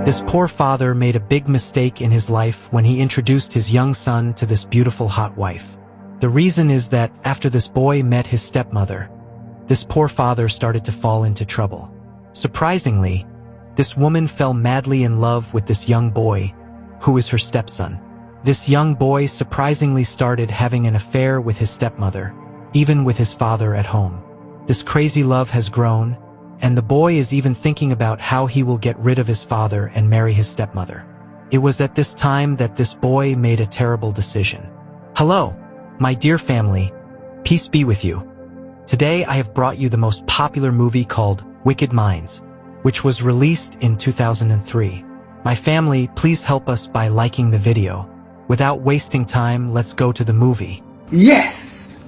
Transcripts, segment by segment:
This poor father made a big mistake in his life when he introduced his young son to this beautiful hot wife. The reason is that after this boy met his stepmother, this poor father started to fall into trouble. Surprisingly, this woman fell madly in love with this young boy, who is her stepson. This young boy surprisingly started having an affair with his stepmother, even with his father at home. This crazy love has grown, and the boy is even thinking about how he will get rid of his father and marry his stepmother. It was at this time that this boy made a terrible decision. Hello, my dear family, peace be with you. Today I have brought you the most popular movie called Wicked Minds, which was released in 2003. My family, please help us by liking the video. Without wasting time, let's go to the movie. Yes!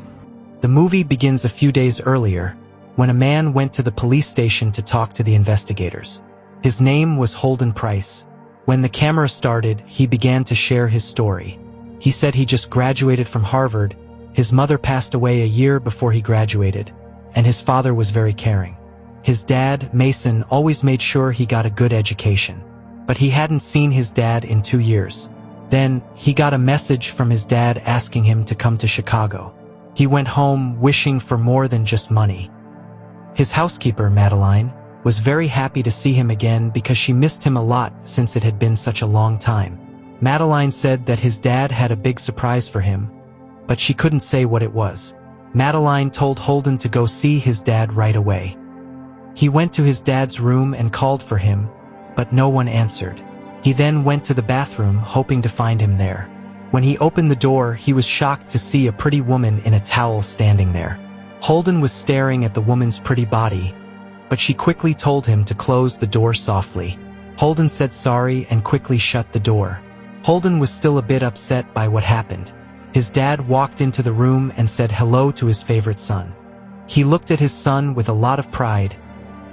The movie begins a few days earlier, when a man went to the police station to talk to the investigators. His name was Holden Price. When the camera started, he began to share his story. He said he just graduated from Harvard, his mother passed away a year before he graduated, and his father was very caring. His dad, Mason, always made sure he got a good education, but he hadn't seen his dad in 2 years. Then, he got a message from his dad asking him to come to Chicago. He went home wishing for more than just money. His housekeeper, Madeline, was very happy to see him again because she missed him a lot since it had been such a long time. Madeline said that his dad had a big surprise for him, but she couldn't say what it was. Madeline told Holden to go see his dad right away. He went to his dad's room and called for him, but no one answered. He then went to the bathroom hoping to find him there. When he opened the door, he was shocked to see a pretty woman in a towel standing there. Holden was staring at the woman's pretty body, but she quickly told him to close the door softly. Holden said sorry and quickly shut the door. Holden was still a bit upset by what happened. His dad walked into the room and said hello to his favorite son. He looked at his son with a lot of pride,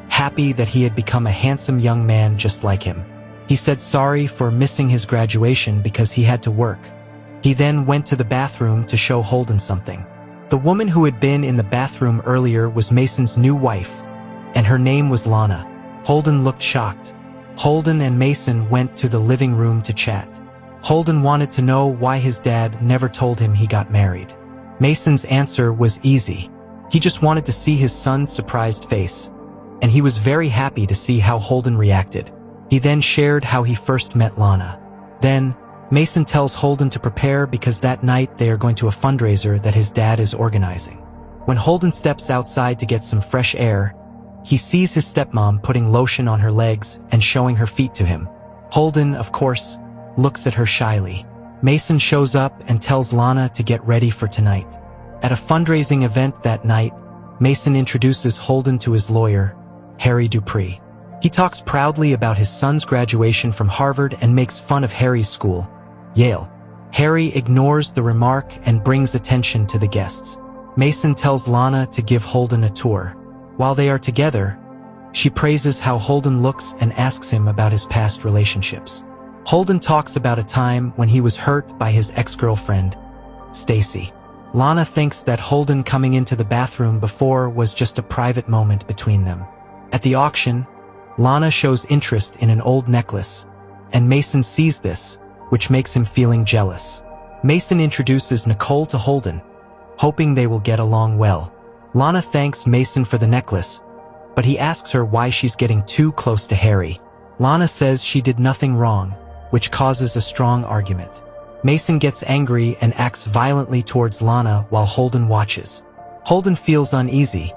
happy that he had become a handsome young man just like him. He said sorry for missing his graduation because he had to work. He then went to the bathroom to show Holden something. The woman who had been in the bathroom earlier was Mason's new wife, and her name was Lana. Holden looked shocked. Holden and Mason went to the living room to chat. Holden wanted to know why his dad never told him he got married. Mason's answer was easy. He just wanted to see his son's surprised face, and he was very happy to see how Holden reacted. He then shared how he first met Lana. Then, Mason tells Holden to prepare because that night they are going to a fundraiser that his dad is organizing. When Holden steps outside to get some fresh air, he sees his stepmom putting lotion on her legs and showing her feet to him. Holden, of course, looks at her shyly. Mason shows up and tells Lana to get ready for tonight. At a fundraising event that night, Mason introduces Holden to his lawyer, Harry Dupree. He talks proudly about his son's graduation from Harvard and makes fun of Harry's school, Yale. Harry ignores the remark and brings attention to the guests. Mason tells Lana to give Holden a tour. While they are together, she praises how Holden looks and asks him about his past relationships. Holden talks about a time when he was hurt by his ex-girlfriend, Stacy. Lana thinks that Holden coming into the bathroom before was just a private moment between them. At the auction, Lana shows interest in an old necklace, and Mason sees this, which makes him feeling jealous. Mason introduces Nicole to Holden, hoping they will get along well. Lana thanks Mason for the necklace, but he asks her why she's getting too close to Harry. Lana says she did nothing wrong, which causes a strong argument. Mason gets angry and acts violently towards Lana while Holden watches. Holden feels uneasy,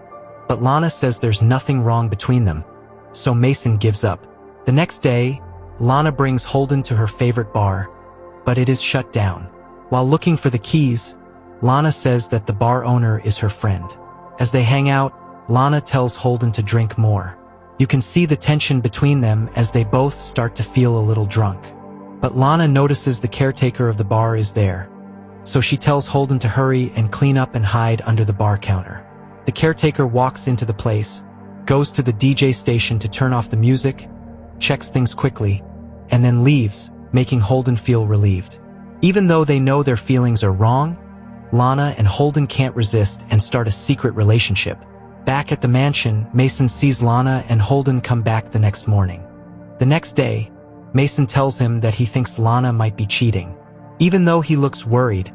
but Lana says there's nothing wrong between them, so Mason gives up. The next day, Lana brings Holden to her favorite bar, but it is shut down. While looking for the keys, Lana says that the bar owner is her friend. As they hang out, Lana tells Holden to drink more. You can see the tension between them as they both start to feel a little drunk. But Lana notices the caretaker of the bar is there, so she tells Holden to hurry and clean up and hide under the bar counter. The caretaker walks into the place, goes to the DJ station to turn off the music, checks things quickly, and then leaves, making Holden feel relieved. Even though they know their feelings are wrong, Lana and Holden can't resist and start a secret relationship. Back at the mansion, Mason sees Lana and Holden come back the next morning. The next day, Mason tells him that he thinks Lana might be cheating. Even though he looks worried,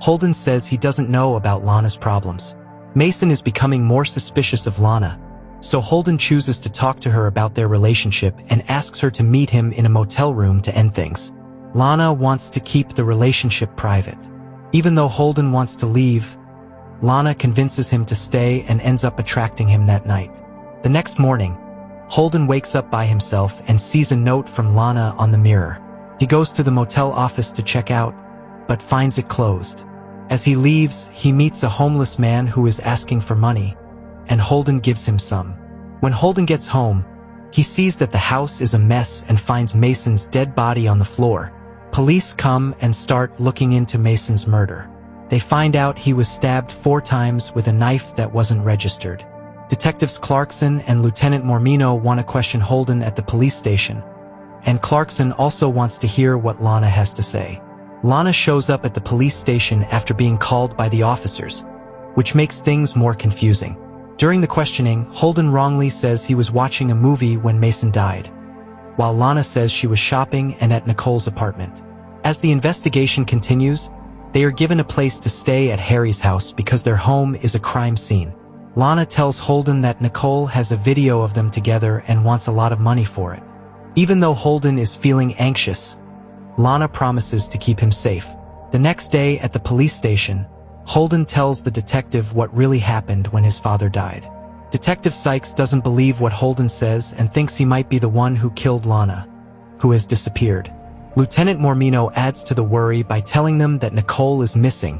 Holden says he doesn't know about Lana's problems. Mason is becoming more suspicious of Lana, so Holden chooses to talk to her about their relationship and asks her to meet him in a motel room to end things. Lana wants to keep the relationship private. Even though Holden wants to leave, Lana convinces him to stay and ends up attracting him that night. The next morning, Holden wakes up by himself and sees a note from Lana on the mirror. He goes to the motel office to check out, but finds it closed. As he leaves, he meets a homeless man who is asking for money, and Holden gives him some. When Holden gets home, he sees that the house is a mess and finds Mason's dead body on the floor. Police come and start looking into Mason's murder. They find out he was stabbed 4 times with a knife that wasn't registered. Detectives Clarkson and Lieutenant Mormino want to question Holden at the police station, and Clarkson also wants to hear what Lana has to say. Lana shows up at the police station after being called by the officers, which makes things more confusing. During the questioning, Holden wrongly says he was watching a movie when Mason died, while Lana says she was shopping and at Nicole's apartment. As the investigation continues, they are given a place to stay at Harry's house because their home is a crime scene. Lana tells Holden that Nicole has a video of them together and wants a lot of money for it. Even though Holden is feeling anxious, Lana promises to keep him safe. The next day at the police station, Holden tells the detective what really happened when his father died. Detective Sykes doesn't believe what Holden says and thinks he might be the one who killed Lana, who has disappeared. Lieutenant Mormino adds to the worry by telling them that Nicole is missing,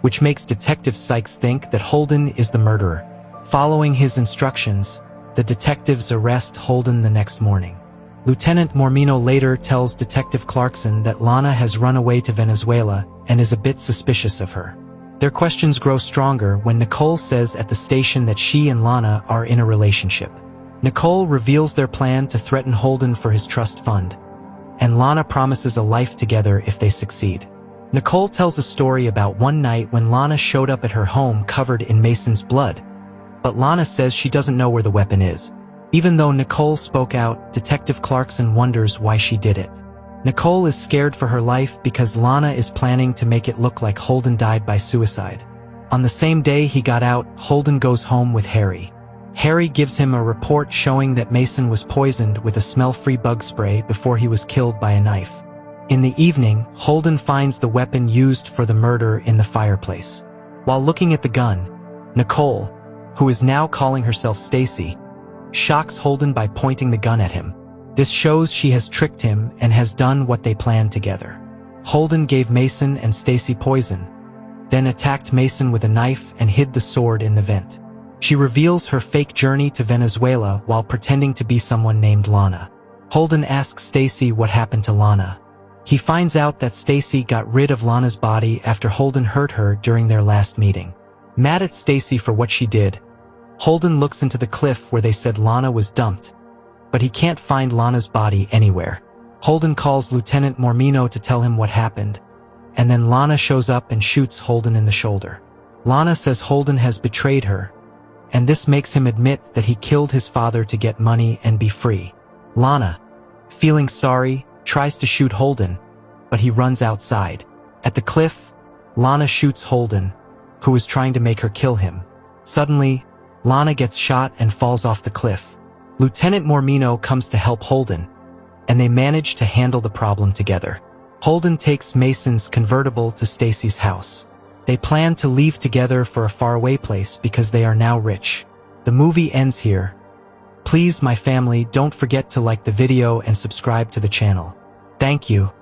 which makes Detective Sykes think that Holden is the murderer. Following his instructions, the detectives arrest Holden the next morning. Lieutenant Mormino later tells Detective Clarkson that Lana has run away to Venezuela and is a bit suspicious of her. Their questions grow stronger when Nicole says at the station that she and Lana are in a relationship. Nicole reveals their plan to threaten Holden for his trust fund, and Lana promises a life together if they succeed. Nicole tells a story about one night when Lana showed up at her home covered in Mason's blood, but Lana says she doesn't know where the weapon is. Even though Nicole spoke out, Detective Clarkson wonders why she did it. Nicole is scared for her life because Lana is planning to make it look like Holden died by suicide. On the same day he got out, Holden goes home with Harry. Harry gives him a report showing that Mason was poisoned with a smell-free bug spray before he was killed by a knife. In the evening, Holden finds the weapon used for the murder in the fireplace. While looking at the gun, Nicole, who is now calling herself Stacy, shocks Holden by pointing the gun at him. This shows she has tricked him and has done what they planned together. Holden gave Mason and Stacy poison, then attacked Mason with a knife and hid the sword in the vent. She reveals her fake journey to Venezuela while pretending to be someone named Lana. Holden asks Stacy what happened to Lana. He finds out that Stacy got rid of Lana's body after Holden hurt her during their last meeting. Mad at Stacy for what she did, Holden looks into the cliff where they said Lana was dumped, but he can't find Lana's body anywhere. Holden calls Lieutenant Mormino to tell him what happened, and then Lana shows up and shoots Holden in the shoulder. Lana says Holden has betrayed her, and this makes him admit that he killed his father to get money and be free. Lana, feeling sorry, tries to shoot Holden, but he runs outside. At the cliff, Lana shoots Holden, who is trying to make her kill him. Suddenly, Lana gets shot and falls off the cliff. Lieutenant Mormino comes to help Holden, and they manage to handle the problem together. Holden takes Mason's convertible to Stacy's house. They plan to leave together for a faraway place because they are now rich. The movie ends here. Please, my family, don't forget to like the video and subscribe to the channel. Thank you.